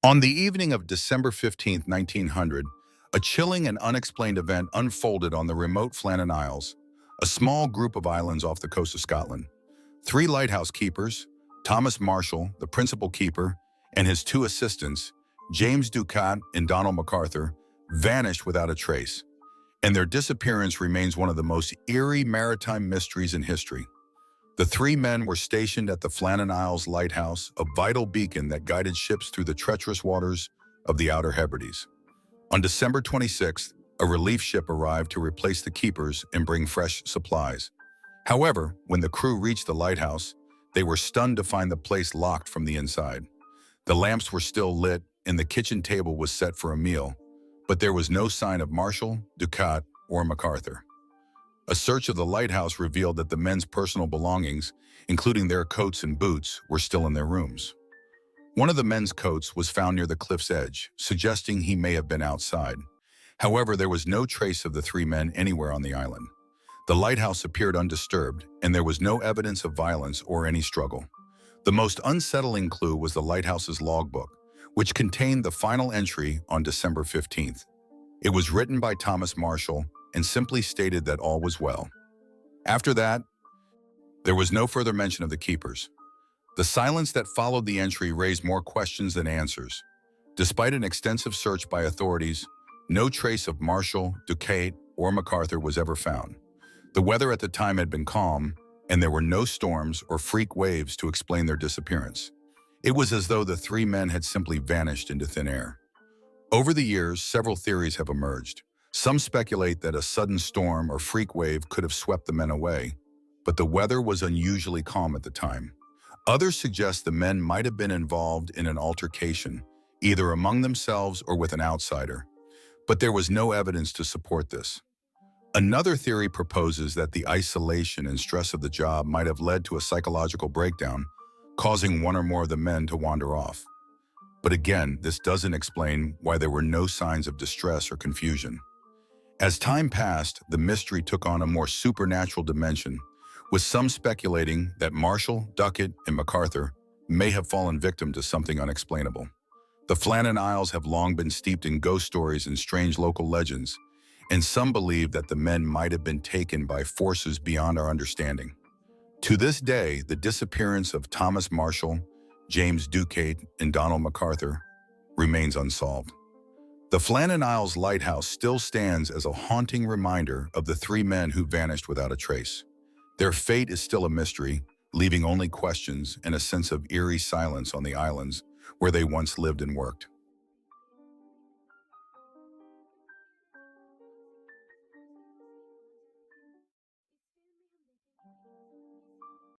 On the evening of December 15th, 1900, a chilling and unexplained event unfolded on the remote Flannan Isles, a small group of islands off the coast of Scotland. Three lighthouse keepers, Thomas Marshall, the principal keeper, and his two assistants, James Ducat and Donald MacArthur, vanished without a trace, and their disappearance remains one of the most eerie maritime mysteries in history. The three men were stationed at the Flannan Isles Lighthouse, a vital beacon that guided ships through the treacherous waters of the Outer Hebrides. On December 26th, a relief ship arrived to replace the keepers and bring fresh supplies. However, when the crew reached the lighthouse, they were stunned to find the place locked from the inside. The lamps were still lit and the kitchen table was set for a meal, but there was no sign of Marshall, Ducat, or MacArthur. A search of the lighthouse revealed that the men's personal belongings, including their coats and boots, were still in their rooms. One of the men's coats was found near the cliff's edge, suggesting he may have been outside. However, there was no trace of the three men anywhere on the island. The lighthouse appeared undisturbed, and there was no evidence of violence or any struggle. The most unsettling clue was the lighthouse's logbook, which contained the final entry on December 15th. It was written by Thomas Marshall and simply stated that all was well. After that, there was no further mention of the keepers. The silence that followed the entry raised more questions than answers. Despite an extensive search by authorities, no trace of Marshall, Ducat, or MacArthur was ever found. The weather at the time had been calm, and there were no storms or freak waves to explain their disappearance. It was as though the three men had simply vanished into thin air. Over the years, several theories have emerged. Some speculate that a sudden storm or freak wave could have swept the men away, but the weather was unusually calm at the time. Others suggest the men might have been involved in an altercation, either among themselves or with an outsider, but there was no evidence to support this. Another theory proposes that the isolation and stress of the job might have led to a psychological breakdown, causing one or more of the men to wander off. But again, this doesn't explain why there were no signs of distress or confusion. As time passed, the mystery took on a more supernatural dimension, with some speculating that Marshall, Ducat, and MacArthur may have fallen victim to something unexplainable. The Flannan Isles have long been steeped in ghost stories and strange local legends, and some believe that the men might have been taken by forces beyond our understanding. To this day, the disappearance of Thomas Marshall, James Ducat, and Donald MacArthur remains unsolved. The Flannan Isles Lighthouse still stands as a haunting reminder of the three men who vanished without a trace. Their fate is still a mystery, leaving only questions and a sense of eerie silence on the islands where they once lived and worked.